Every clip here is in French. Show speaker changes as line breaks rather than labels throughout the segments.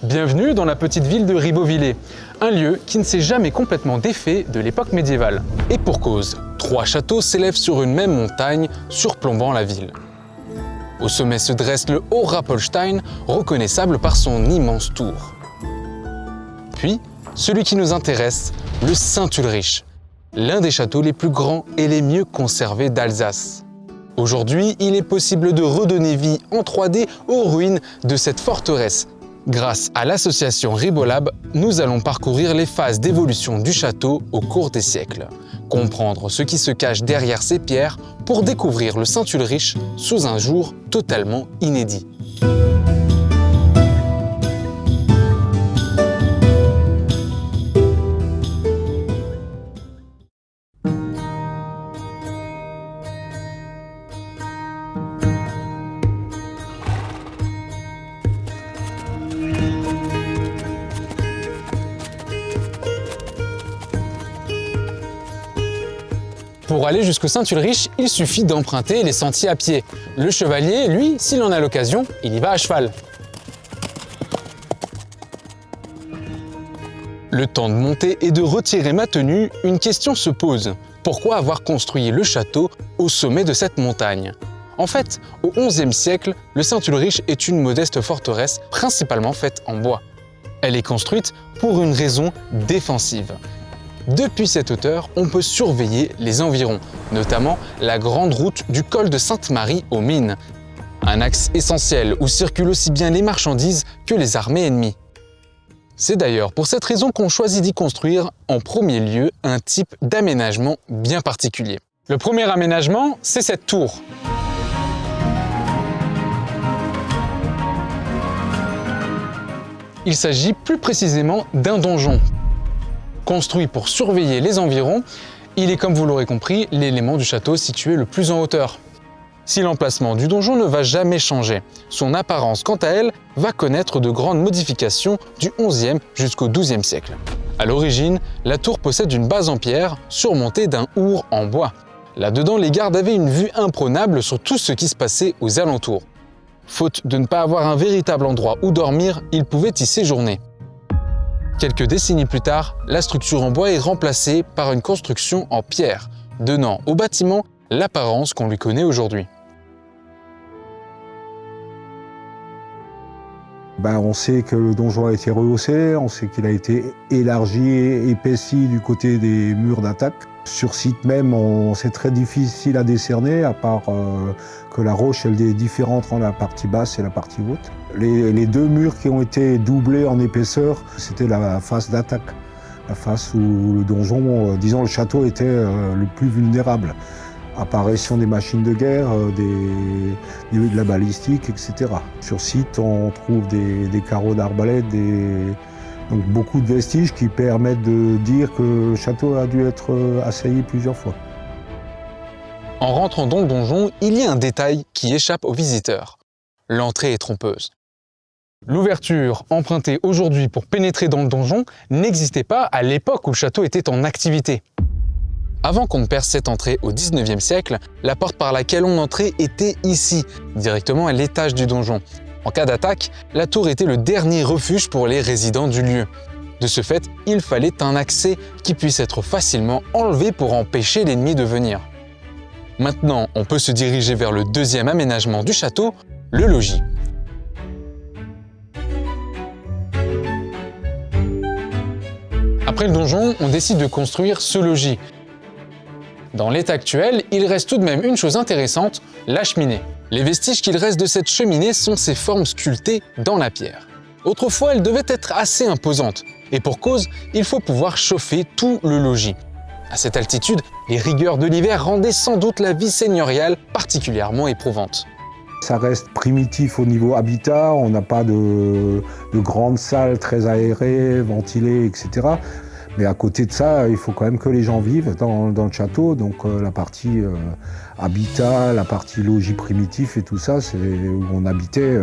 Bienvenue dans la petite ville de Ribeauvillé, un lieu qui ne s'est jamais complètement défait de l'époque médiévale. Et pour cause, 3 châteaux s'élèvent sur une même montagne, surplombant la ville. Au sommet se dresse le Haut-Rappolstein, reconnaissable par son immense tour. Puis, celui qui nous intéresse, le Saint-Ulrich, l'un des châteaux les plus grands et les mieux conservés d'Alsace. Aujourd'hui, il est possible de redonner vie en 3D aux ruines de cette forteresse. Grâce à l'association Ribolab, nous allons parcourir les phases d'évolution du château au cours des siècles, comprendre ce qui se cache derrière ces pierres pour découvrir le Saint-Ulrich sous un jour totalement inédit. Pour aller jusqu'au Saint-Ulrich, il suffit d'emprunter les sentiers à pied. Le chevalier, lui, s'il en a l'occasion, il y va à cheval. Le temps de monter et de retirer ma tenue, une question se pose. Pourquoi avoir construit le château au sommet de cette montagne? En fait, au XIe siècle, le Saint-Ulrich est une modeste forteresse principalement faite en bois. Elle est construite pour une raison défensive. Depuis cette hauteur, on peut surveiller les environs, notamment la grande route du col de Sainte-Marie aux Mines, un axe essentiel où circulent aussi bien les marchandises que les armées ennemies. C'est d'ailleurs pour cette raison qu'on choisit d'y construire en premier lieu un type d'aménagement bien particulier. Le premier aménagement, c'est cette tour. Il s'agit plus précisément d'un donjon. Construit pour surveiller les environs, il est, comme vous l'aurez compris, l'élément du château situé le plus en hauteur. Si l'emplacement du donjon ne va jamais changer, son apparence, quant à elle, va connaître de grandes modifications du XIe jusqu'au XIIe siècle. À l'origine, la tour possède une base en pierre surmontée d'un our en bois. Là-dedans, les gardes avaient une vue imprenable sur tout ce qui se passait aux alentours. Faute de ne pas avoir un véritable endroit où dormir, ils pouvaient y séjourner. Quelques décennies plus tard, la structure en bois est remplacée par une construction en pierre, donnant au bâtiment l'apparence qu'on lui connaît aujourd'hui.
On sait que le donjon a été rehaussé, on sait qu'il a été élargi et épaissi du côté des murs d'attaque. Sur site même, c'est très difficile à décerner, à part que la roche elle est différente entre la partie basse et la partie haute. Les 2 murs qui ont été doublés en épaisseur, c'était la face d'attaque. La face où le donjon, disons le château, était le plus vulnérable. Apparition des machines de guerre, de la balistique, etc. Sur site, on trouve des carreaux d'arbalète, donc beaucoup de vestiges qui permettent de dire que le château a dû être assailli plusieurs fois.
En rentrant dans le donjon, il y a un détail qui échappe aux visiteurs. L'entrée est trompeuse. L'ouverture empruntée aujourd'hui pour pénétrer dans le donjon n'existait pas à l'époque où le château était en activité. Avant qu'on ne perce cette entrée au XIXe siècle, la porte par laquelle on entrait était ici, directement à l'étage du donjon. En cas d'attaque, la tour était le dernier refuge pour les résidents du lieu. De ce fait, il fallait un accès qui puisse être facilement enlevé pour empêcher l'ennemi de venir. Maintenant, on peut se diriger vers le deuxième aménagement du château, le logis. Après le donjon, on décide de construire ce logis. Dans l'état actuel, il reste tout de même une chose intéressante, la cheminée. Les vestiges qu'il reste de cette cheminée sont ses formes sculptées dans la pierre. Autrefois, elle devait être assez imposante, et pour cause, il faut pouvoir chauffer tout le logis. À cette altitude, les rigueurs de l'hiver rendaient sans doute la vie seigneuriale particulièrement éprouvante.
Ça reste primitif au niveau habitat, on n'a pas de grandes salles très aérées, ventilées, etc. Mais à côté de ça, il faut quand même que les gens vivent dans le château. Donc la partie habitat, la partie logis primitif et tout ça, c'est où on habitait.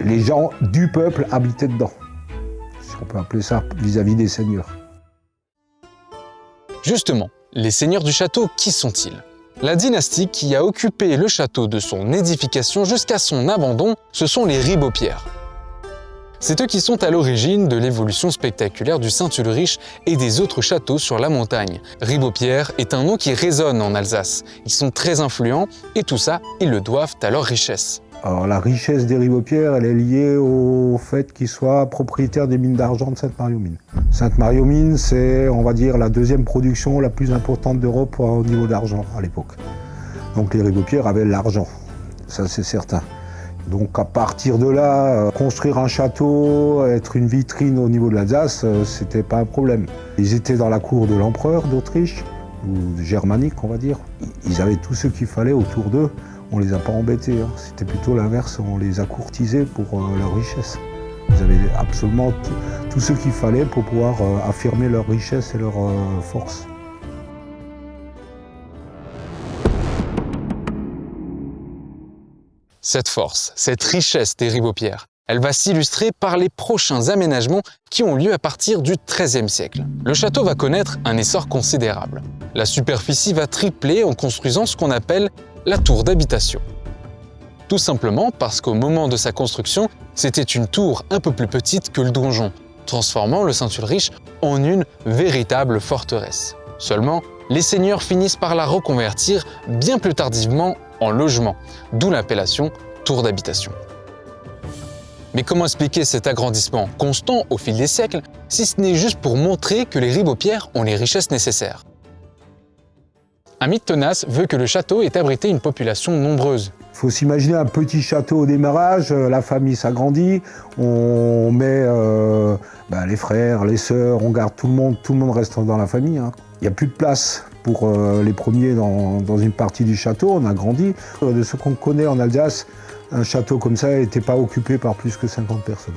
Les gens du peuple habitaient dedans, si on peut appeler ça, vis-à-vis des seigneurs.
Justement, les seigneurs du château, qui sont-ils? La dynastie qui a occupé le château de son édification jusqu'à son abandon, ce sont les Ribeaupierre. C'est eux qui sont à l'origine de l'évolution spectaculaire du Saint-Ulrich et des autres châteaux sur la montagne. Ribeaupierre est un nom qui résonne en Alsace. Ils sont très influents et tout ça, ils le doivent à leur richesse.
Alors la richesse des Ribeaupierre, elle est liée au fait qu'ils soient propriétaires des mines d'argent de Sainte-Marie-aux-Mines. Sainte-Marie-aux-Mines, c'est, on va dire, la deuxième production la plus importante d'Europe au niveau d'argent à l'époque. Donc les Ribeaupierre avaient l'argent, ça c'est certain. Donc à partir de là, construire un château, être une vitrine au niveau de l'Alsace, c'était pas un problème. Ils étaient dans la cour de l'empereur d'Autriche, ou germanique on va dire. Ils avaient tout ce qu'il fallait autour d'eux, on les a pas embêtés. C'était plutôt l'inverse, on les a courtisés pour leur richesse. Ils avaient absolument tout ce qu'il fallait pour pouvoir affirmer leur richesse et leur force.
Cette force, cette richesse des Ribeaupierre, elle va s'illustrer par les prochains aménagements qui ont lieu à partir du XIIIe siècle. Le château va connaître un essor considérable. La superficie va tripler en construisant ce qu'on appelle la tour d'habitation. Tout simplement parce qu'au moment de sa construction, c'était une tour un peu plus petite que le donjon, transformant le Saint-Ulrich en une véritable forteresse. Seulement, les seigneurs finissent par la reconvertir bien plus tardivement en logement, d'où l'appellation tour d'habitation. Mais comment expliquer cet agrandissement constant au fil des siècles, si ce n'est juste pour montrer que les Ribeaupierre ont les richesses nécessaires? Un mythe tenace veut que le château ait abrité une population nombreuse.
Il faut s'imaginer un petit château au démarrage, la famille s'agrandit, on met les frères, les sœurs, on garde tout le monde reste dans la famille. Il n'y a plus de place pour les premiers dans une partie du château, on a grandi. De ce qu'on connaît en Alsace, un château comme ça n'était pas occupé par plus que 50 personnes.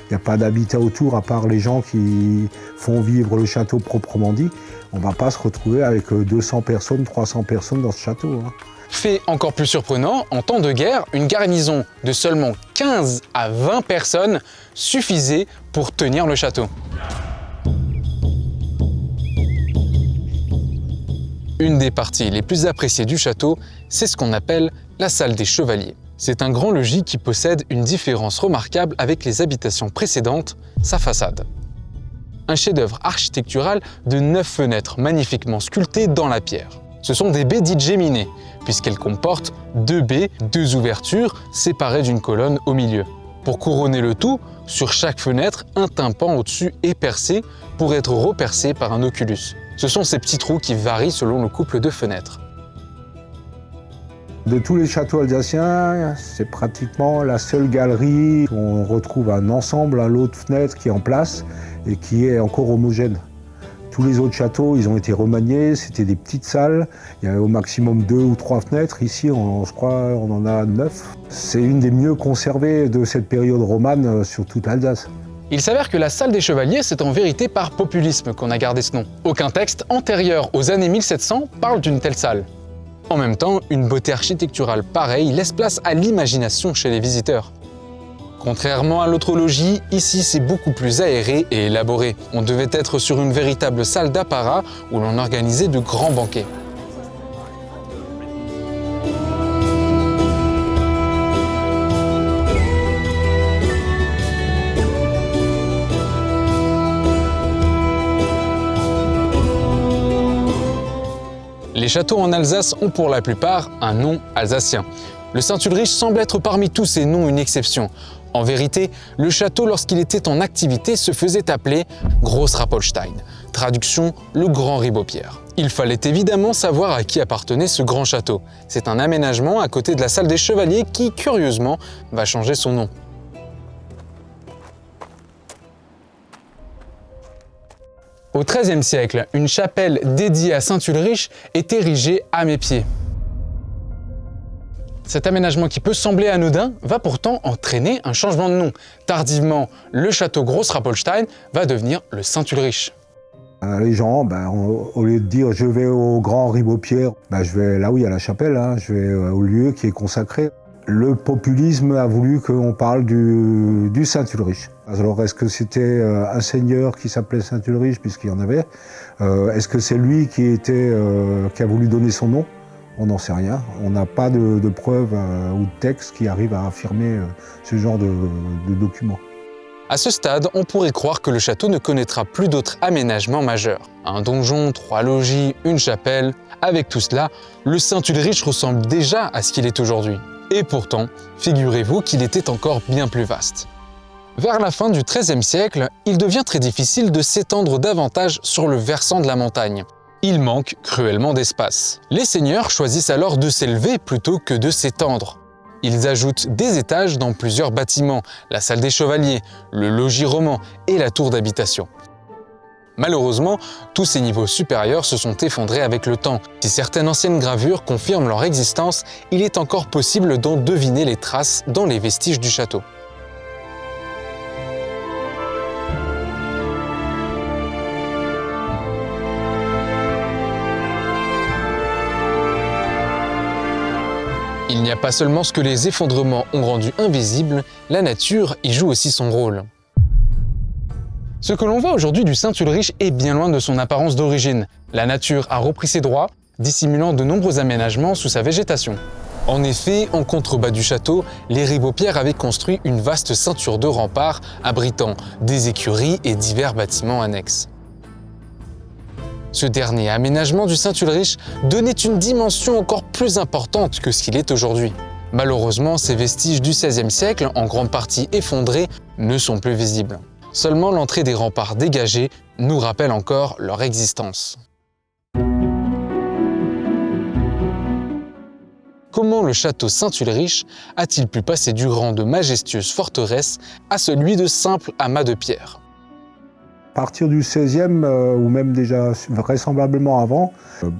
Il n'y a pas d'habitat autour à part les gens qui font vivre le château proprement dit. On ne va pas se retrouver avec 200 personnes, 300 personnes dans ce château.
Fait encore plus surprenant, en temps de guerre, une garnison de seulement 15 à 20 personnes suffisait pour tenir le château. Une des parties les plus appréciées du château, c'est ce qu'on appelle la salle des chevaliers. C'est un grand logis qui possède une différence remarquable avec les habitations précédentes, sa façade. Un chef-d'œuvre architectural de 9 fenêtres magnifiquement sculptées dans la pierre. Ce sont des baies dites géminées, puisqu'elles comportent 2 baies, 2 ouvertures séparées d'une colonne au milieu. Pour couronner le tout, sur chaque fenêtre, un tympan au-dessus est percé pour être repercé par un oculus. Ce sont ces petits trous qui varient selon le couple de fenêtres.
De tous les châteaux alsaciens, c'est pratiquement la seule galerie où on retrouve un ensemble, un lot de fenêtres qui est en place et qui est encore homogène. Tous les autres châteaux, ils ont été remaniés, c'était des petites salles, il y avait au maximum 2 ou 3 fenêtres. Ici, je crois, on en a 9. C'est une des mieux conservées de cette période romane sur toute l'Alsace.
Il s'avère que la salle des chevaliers, c'est en vérité par populisme qu'on a gardé ce nom. Aucun texte antérieur aux années 1700 parle d'une telle salle. En même temps, une beauté architecturale pareille laisse place à l'imagination chez les visiteurs. Contrairement à l'autre logis, ici c'est beaucoup plus aéré et élaboré. On devait être sur une véritable salle d'apparat où l'on organisait de grands banquets. Les châteaux en Alsace ont pour la plupart un nom alsacien. Le Saint-Ulrich semble être parmi tous ces noms une exception. En vérité, le château, lorsqu'il était en activité, se faisait appeler Großrapolstein, traduction le Grand Ribeaupierre. Il fallait évidemment savoir à qui appartenait ce grand château. C'est un aménagement à côté de la salle des chevaliers qui, curieusement, va changer son nom. Au XIIIe siècle, une chapelle dédiée à Saint-Ulrich est érigée à mes pieds. Cet aménagement qui peut sembler anodin va pourtant entraîner un changement de nom. Tardivement, le château Großrapolstein va devenir le Saint-Ulrich.
Les gens, au lieu de dire je vais au Grand Ribeaupierre, je vais là où il y a la chapelle, je vais au lieu qui est consacré. Le populisme a voulu qu'on parle du Saint-Ulrich. Alors est-ce que c'était un seigneur qui s'appelait Saint-Ulrich, puisqu'il y en avait? Est-ce que c'est lui qui a voulu donner son nom? On n'en sait rien. On n'a pas de preuves ou de textes qui arrivent à affirmer ce genre de documents.
À ce stade, on pourrait croire que le château ne connaîtra plus d'autres aménagements majeurs. Un donjon, 3 logis, une chapelle. Avec tout cela, le Saint-Ulrich ressemble déjà à ce qu'il est aujourd'hui. Et pourtant, figurez-vous qu'il était encore bien plus vaste. Vers la fin du XIIIe siècle, il devient très difficile de s'étendre davantage sur le versant de la montagne. Il manque cruellement d'espace. Les seigneurs choisissent alors de s'élever plutôt que de s'étendre. Ils ajoutent des étages dans plusieurs bâtiments, la salle des chevaliers, le logis roman et la tour d'habitation. Malheureusement, tous ces niveaux supérieurs se sont effondrés avec le temps. Si certaines anciennes gravures confirment leur existence, il est encore possible d'en deviner les traces dans les vestiges du château. Il n'y a pas seulement ce que les effondrements ont rendu invisible, la nature y joue aussi son rôle. Ce que l'on voit aujourd'hui du Saint-Ulrich est bien loin de son apparence d'origine. La nature a repris ses droits, dissimulant de nombreux aménagements sous sa végétation. En effet, en contrebas du château, les Ribaupierre avaient construit une vaste ceinture de remparts abritant des écuries et divers bâtiments annexes. Ce dernier aménagement du Saint-Ulrich donnait une dimension encore plus importante que ce qu'il est aujourd'hui. Malheureusement, ces vestiges du XVIe siècle, en grande partie effondrés, ne sont plus visibles. Seulement l'entrée des remparts dégagés nous rappelle encore leur existence. Comment le château Saint-Ulrich a-t-il pu passer du rang de majestueuse forteresse à celui de simple amas de pierre?
À partir du XVIe, ou même déjà vraisemblablement avant,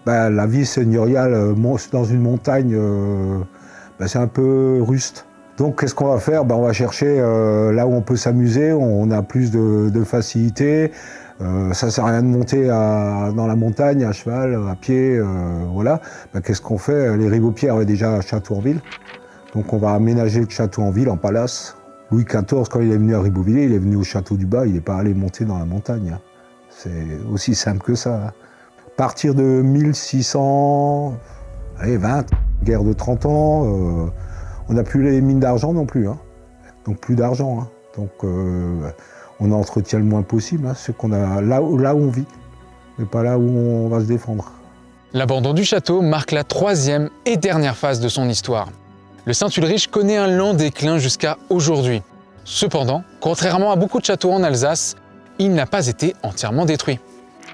la vie seigneuriale dans une montagne, c'est un peu ruste. Donc qu'est-ce qu'on va faire? On va chercher là où on peut s'amuser, on a plus de facilité. Ça sert à rien de monter dans la montagne à cheval, à pied, voilà. Qu'est-ce qu'on fait? Les Ribaupierre avaient déjà un château en ville. Donc on va aménager le château en ville, en palace. Louis XIV, quand il est venu à Ribeauvillé, il est venu au château du Bas, il n'est pas allé monter dans la montagne. C'est aussi simple que ça. À partir de 1620, guerre de 30 ans, on n'a plus les mines d'argent non plus. Donc plus d'argent. Donc on entretient le moins possible, ce qu'on a là où on vit, mais pas là où on va se défendre.
L'abandon du château marque la 3e et dernière phase de son histoire. Le Saint-Ulrich connaît un lent déclin jusqu'à aujourd'hui. Cependant, contrairement à beaucoup de châteaux en Alsace, il n'a pas été entièrement détruit.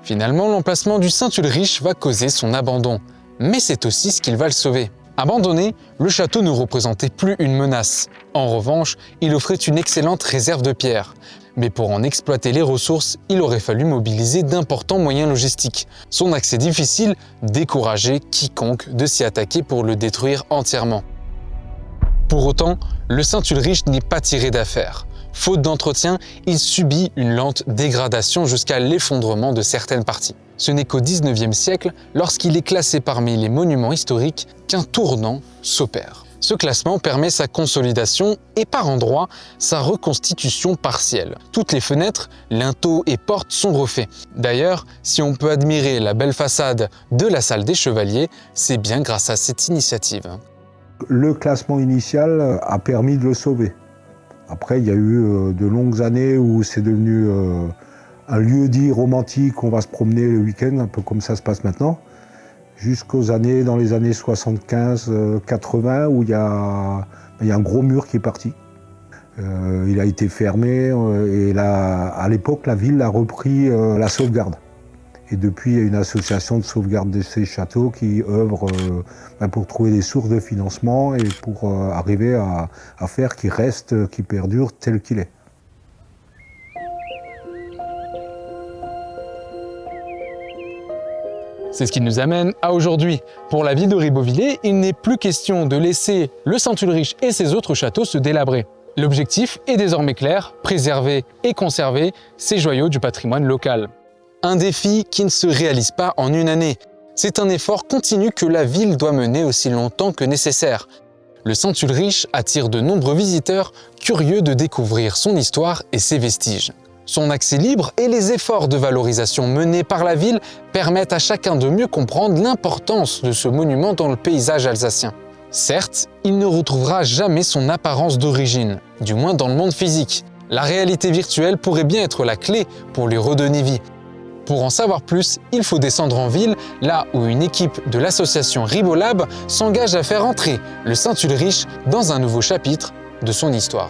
Finalement, l'emplacement du Saint-Ulrich va causer son abandon, mais c'est aussi ce qui va le sauver. Abandonné, le château ne représentait plus une menace. En revanche, il offrait une excellente réserve de pierres. Mais pour en exploiter les ressources, il aurait fallu mobiliser d'importants moyens logistiques. Son accès difficile décourageait quiconque de s'y attaquer pour le détruire entièrement. Pour autant, le Saint-Ulrich n'est pas tiré d'affaire. Faute d'entretien, il subit une lente dégradation jusqu'à l'effondrement de certaines parties. Ce n'est qu'au XIXe siècle, lorsqu'il est classé parmi les monuments historiques, qu'un tournant s'opère. Ce classement permet sa consolidation et par endroits, sa reconstitution partielle. Toutes les fenêtres, linteaux et portes sont refaits. D'ailleurs, si on peut admirer la belle façade de la salle des chevaliers, c'est bien grâce à cette initiative.
Le classement initial a permis de le sauver. Après, il y a eu de longues années où c'est devenu un lieu-dit romantique, on va se promener le week-end, un peu comme ça se passe maintenant, dans les années 75-80, où il y a un gros mur qui est parti. Il a été fermé et à l'époque, la ville a repris la sauvegarde. Et depuis, il y a une association de sauvegarde de ces châteaux qui œuvre pour trouver des sources de financement et pour arriver à faire qu'il reste, qu'il perdure tel qu'il est.
C'est ce qui nous amène à aujourd'hui. Pour la ville de Ribeauvillé, il n'est plus question de laisser le Saint-Ulrich et ses autres châteaux se délabrer. L'objectif est désormais clair, préserver et conserver ces joyaux du patrimoine local. Un défi qui ne se réalise pas en une année. C'est un effort continu que la ville doit mener aussi longtemps que nécessaire. Le Saint-Ulrich attire de nombreux visiteurs curieux de découvrir son histoire et ses vestiges. Son accès libre et les efforts de valorisation menés par la ville permettent à chacun de mieux comprendre l'importance de ce monument dans le paysage alsacien. Certes, il ne retrouvera jamais son apparence d'origine, du moins dans le monde physique. La réalité virtuelle pourrait bien être la clé pour lui redonner vie. Pour en savoir plus, il faut descendre en ville, là où une équipe de l'association Ribolab s'engage à faire entrer le Saint-Ulrich dans un nouveau chapitre de son histoire.